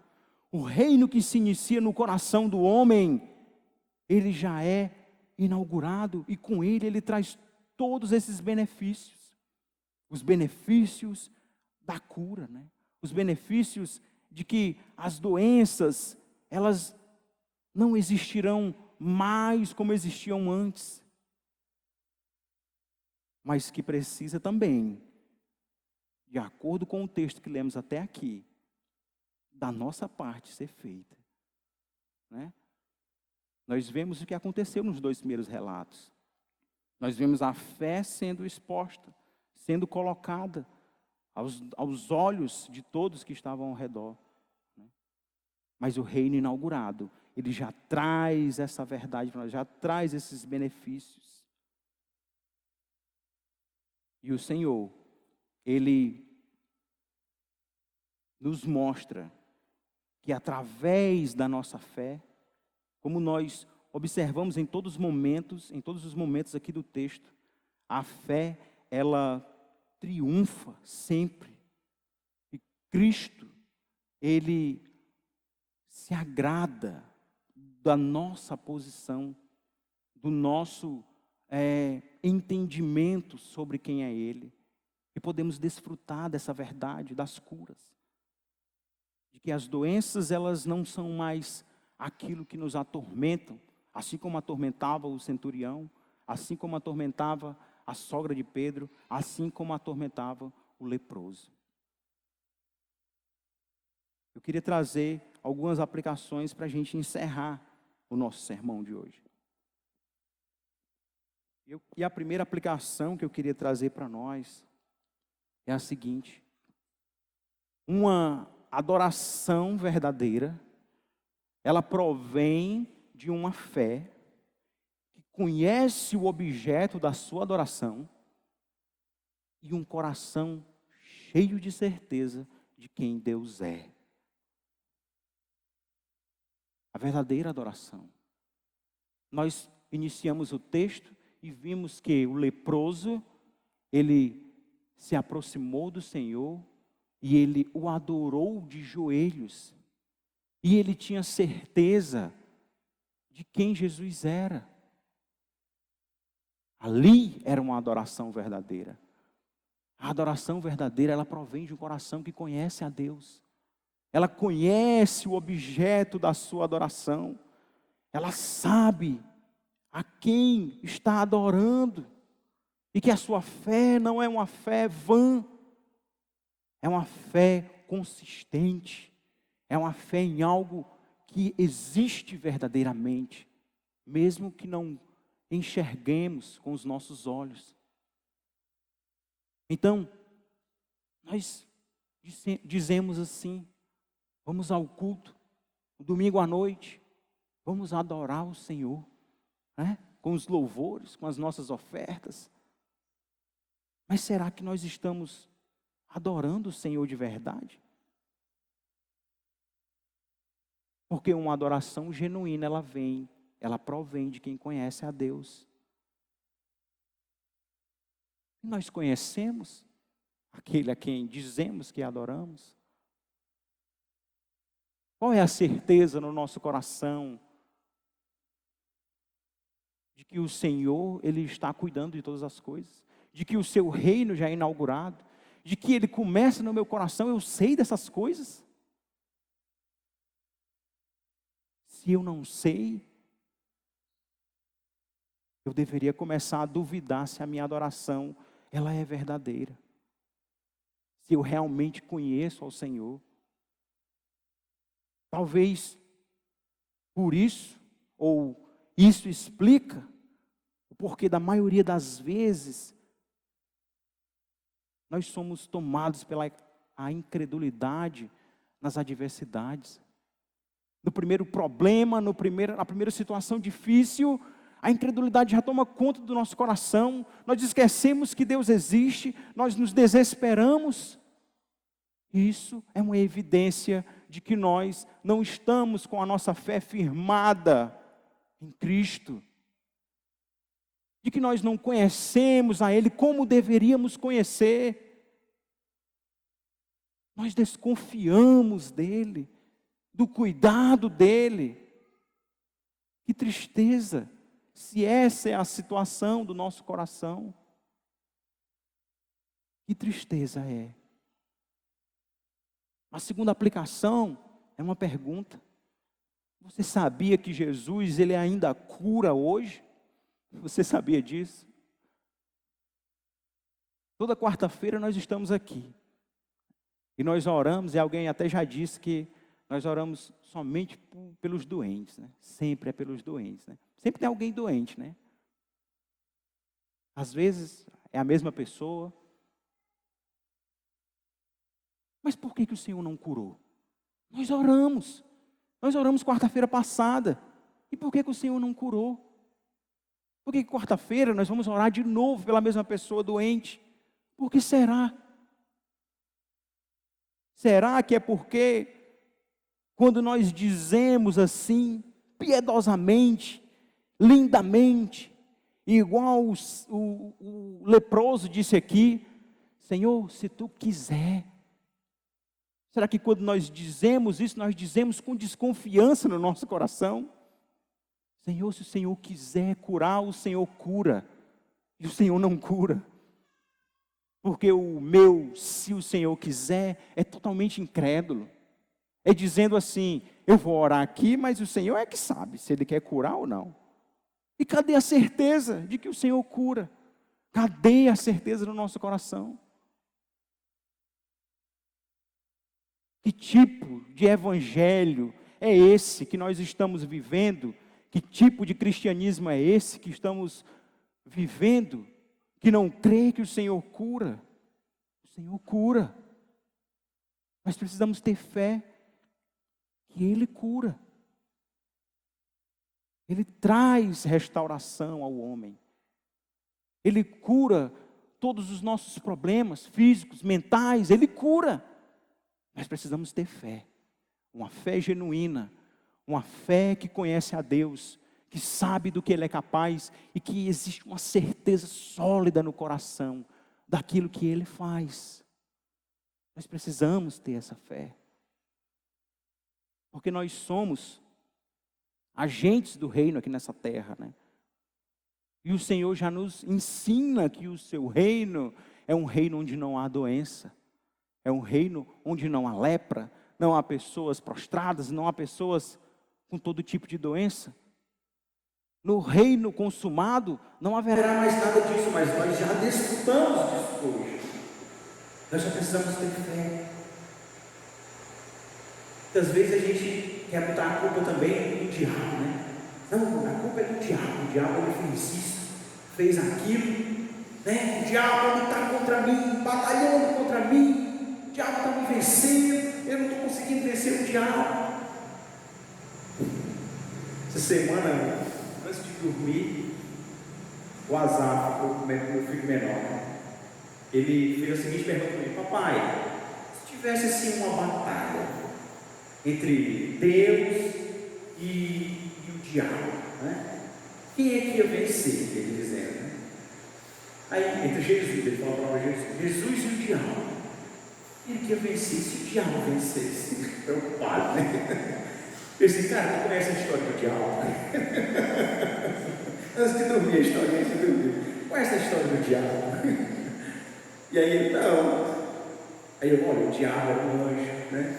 O reino que se inicia no coração do homem, ele já é inaugurado, e com ele, ele traz todos esses benefícios. Os benefícios da cura, né? Os benefícios de que as doenças, elas não existirão mais como existiam antes, mas que precisa também, de acordo com o texto que lemos até aqui, da nossa parte ser feita, né? Nós vemos o que aconteceu nos 2 primeiros relatos. Nós vemos a fé sendo exposta, sendo colocada aos olhos de todos que estavam ao redor. Mas o reino inaugurado, ele já traz essa verdade para nós, já traz esses benefícios. E o Senhor, ele nos mostra que através da nossa fé, como nós observamos em todos os momentos aqui do texto, a fé, ela triunfa sempre. E Cristo, ele se agrada da nossa posição, do nosso entendimento sobre quem é Ele. E podemos desfrutar dessa verdade, das curas. De que as doenças, elas não são mais aquilo que nos atormentam, assim como atormentava o centurião, assim como atormentava a sogra de Pedro, assim como atormentava o leproso. Eu queria trazer algumas aplicações para a gente encerrar o nosso sermão de hoje. E a primeira aplicação que eu queria trazer para nós é a seguinte: uma adoração verdadeira, ela provém de uma fé que conhece o objeto da sua adoração e um coração cheio de certeza de quem Deus é. A verdadeira adoração. Nós iniciamos o texto e vimos que o leproso, ele se aproximou do Senhor e ele o adorou de joelhos. E ele tinha certeza de quem Jesus era. Ali era uma adoração verdadeira. A adoração verdadeira, ela provém de um coração que conhece a Deus. Ela conhece o objeto da sua adoração. Ela sabe a quem está adorando. E que a sua fé não é uma fé vã. É uma fé consistente. É uma fé em algo que existe verdadeiramente, mesmo que não enxerguemos com os nossos olhos. Então, Nós dizemos assim: vamos ao culto, no domingo à noite, vamos adorar o Senhor, né? Com os louvores, com as nossas ofertas. Mas será que nós estamos adorando o Senhor de verdade? Porque uma adoração genuína, ela provém de quem conhece a Deus. Nós conhecemos aquele a quem dizemos que adoramos? Qual é a certeza no nosso coração de que o Senhor, Ele está cuidando de todas as coisas? De que o seu reino já é inaugurado? De que Ele começa no meu coração? Eu sei dessas coisas? Se eu não sei, eu deveria começar a duvidar se a minha adoração ela é verdadeira. Se eu realmente conheço ao Senhor. Talvez por isso, ou isso explica o porquê da maioria das vezes nós somos tomados pela a incredulidade nas adversidades. No primeiro problema, na primeira situação difícil, a incredulidade já toma conta do nosso coração, nós esquecemos que Deus existe, nós nos desesperamos. Isso é uma evidência de que nós não estamos com a nossa fé firmada em Cristo, de que nós não conhecemos a Ele como deveríamos conhecer. Nós desconfiamos dEle, do cuidado dEle. Que tristeza, se essa é a situação do nosso coração. Que tristeza é. A segunda aplicação é uma pergunta. Você sabia que Jesus, Ele ainda cura hoje? Você sabia disso? Toda quarta-feira nós estamos aqui. E nós oramos, e alguém até já disse que nós oramos somente pelos doentes, né? Sempre é pelos doentes, né? Sempre tem alguém doente, né? Às vezes é a mesma pessoa. Mas por que o Senhor não curou? Nós oramos quarta-feira passada. E por que o Senhor não curou? Por que quarta-feira nós vamos orar de novo pela mesma pessoa doente? Por que será? Será que é porque quando nós dizemos assim, piedosamente, lindamente, igual o leproso disse aqui, Senhor, se tu quiser. Será que quando nós dizemos isso, nós dizemos com desconfiança no nosso coração? Senhor, se o Senhor quiser curar, o Senhor cura. E o Senhor não cura. Porque o meu, se o Senhor quiser, é totalmente incrédulo. É dizendo assim, eu vou orar aqui, mas o Senhor é que sabe se Ele quer curar ou não. E cadê a certeza de que o Senhor cura? Cadê a certeza no nosso coração? Que tipo de evangelho é esse que nós estamos vivendo? Que tipo de cristianismo é esse que estamos vivendo? Que não crê que o Senhor cura? O Senhor cura. Nós precisamos ter fé que Ele cura. Ele traz restauração ao homem. Ele cura todos os nossos problemas físicos, mentais, Ele cura. Nós precisamos ter fé, uma fé genuína, uma fé que conhece a Deus, que sabe do que Ele é capaz e que existe uma certeza sólida no coração daquilo que Ele faz. Nós precisamos ter essa fé, porque nós somos agentes do reino aqui nessa terra, né? E o Senhor já nos ensina que o seu reino é um reino onde não há doença. É um reino onde não há lepra, não há pessoas prostradas, não há pessoas com todo tipo de doença. No reino consumado, não haverá mais nada disso, mas nós já desfrutamos disso hoje. Nós já precisamos ter fé. Muitas vezes a gente quer botar a culpa também no diabo, né? Não, a culpa é do diabo. O diabo ele fez isso, fez aquilo, né? O diabo está contra mim, batalhando contra mim. diabo está me vencendo, eu não estou conseguindo vencer o diabo. Essa semana, antes de dormir, o Azar, o meu filho menor, ele fez a seguinte pergunta para mim: papai, se tivesse assim uma batalha entre Deus e o diabo, né? Quem é que ia vencer? Ele dizendo, né? Aí, entre Jesus, ele falou para Jesus e o diabo. Quem é que ia vencer se o diabo vencesse? Preocupado, né? Eu disse, cara, tu conhece a história do diabo? Antes de dormir, a história antes de dormir. Conhece a história do diabo? E aí ele, não. Aí eu, olha, o diabo é um anjo, né?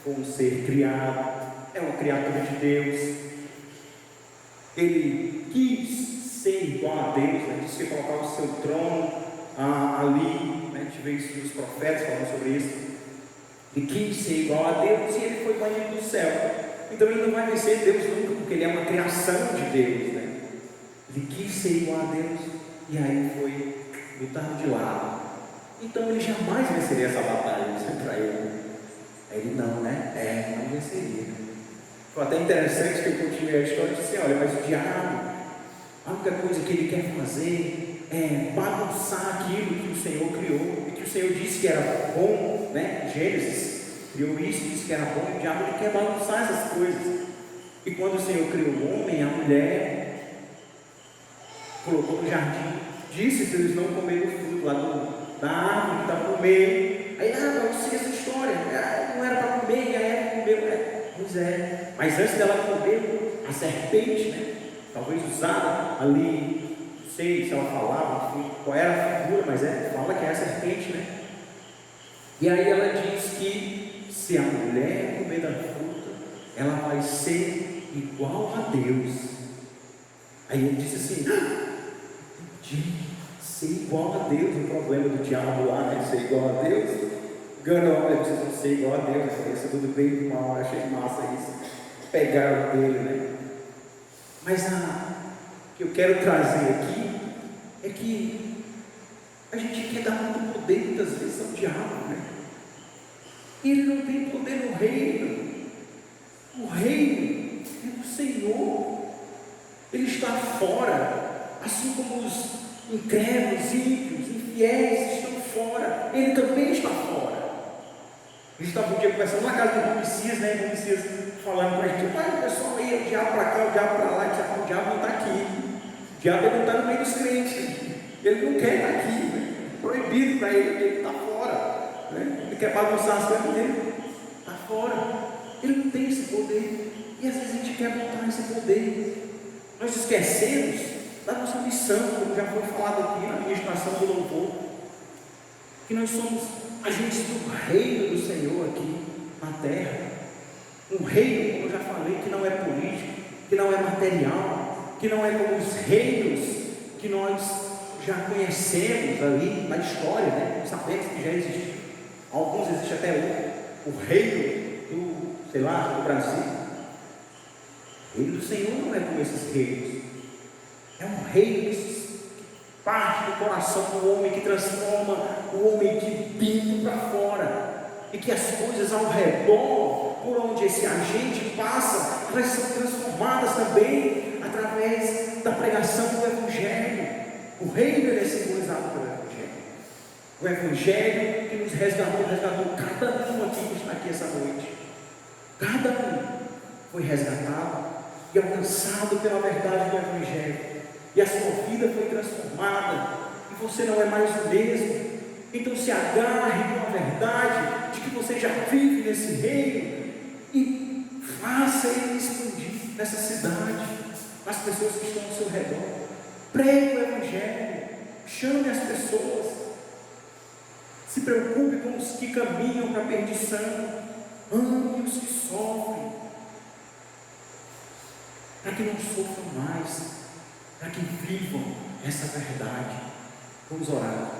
Foi um ser criado, é uma criatura de Deus. Ele quis ser igual a Deus, né? Disse que colocava o seu trono ali, né? A gente vê isso nos profetas falando sobre isso. Ele quis ser igual a Deus e ele foi banido do céu. Então ele não vai vencer Deus nunca, porque ele é uma criação de Deus, né? Ele quis ser igual a Deus e aí foi botado de lado. Então ele jamais venceria essa batalha, isso é para ele. Aí ele não, né? Não venceria. Foi até interessante que eu continuei a história e disse assim, olha, mas o diabo, a única coisa que ele quer fazer é bagunçar aquilo que o Senhor criou e que o Senhor disse que era bom, né? Gênesis criou isso, disse que era bom, e o diabo ele quer bagunçar essas coisas. E quando o Senhor criou o homem, a mulher colocou no jardim, disse para eles não comerem o fruto lá da árvore que estava no meio. Aí, eu sei essa história, não era para comer, e a Eva comeu, Pois é, mas antes dela comer, a serpente, né, talvez usada ali, não sei se ela falava, enfim, qual era a figura, mas fala que é a serpente, né? E aí ela diz que se a mulher comer da fruta, ela vai ser igual a Deus. Aí ele disse assim, entendi, ser igual a Deus, o problema do diabo lá, né, ser igual a Deus. Ganhou, ele precisa ser igual a Deus, isso tudo bem do mal, achei massa isso, pegaram dele, né? Mas o que eu quero trazer aqui é que a gente quer dar muito poder muitas vezes ao diabo, né? E ele não tem poder no reino. O reino é do Senhor. Ele está fora, assim como os incrédulos, ímpios, infiéis estão fora. Ele também está fora. A gente estava um dia conversando na casa do irmão Messias, né? O Messias falando para a gente, o pessoal aí, o diabo para cá, o diabo para lá, o diabo não está aqui. O diabo não está no meio dos crentes. Ele não quer estar aqui, né? Proibido para ele está fora. Né? Ele quer bagunçar as coisas dele, está fora. Ele não tem esse poder. E às vezes a gente quer botar esse poder. Nós esquecemos da nossa missão, como já foi falado aqui na ministração do louvor, que nós somos agentes do reino do Senhor aqui na terra. Um reino, como eu já falei, que não é político, que não é material, que não é como os reinos que nós já conhecemos ali na história, né? Sabemos que já existe. Alguns existem até hoje. O reino do, sei lá, do Brasil. O reino do Senhor não é como esses reinos. É um reino que parte do coração do homem, que transforma o homem de dentro para fora, e que as coisas ao redor, por onde esse agente passa, elas são transformadas também através da pregação do Evangelho. O reino é simbolizado pelo Evangelho. O Evangelho que nos resgatou cada um aqui que está aqui essa noite. Cada um foi resgatado e alcançado pela verdade do Evangelho. E a sua vida foi transformada, e você não é mais o mesmo. Então se agarre com a verdade de que você já vive nesse reino e faça ele expandir nessa cidade, nas pessoas que estão ao seu redor. Pregue o Evangelho, chame as pessoas, se preocupe com os que caminham para a perdição, ame os que sofrem, para que não sofram mais, para que vivam essa verdade. Vamos orar.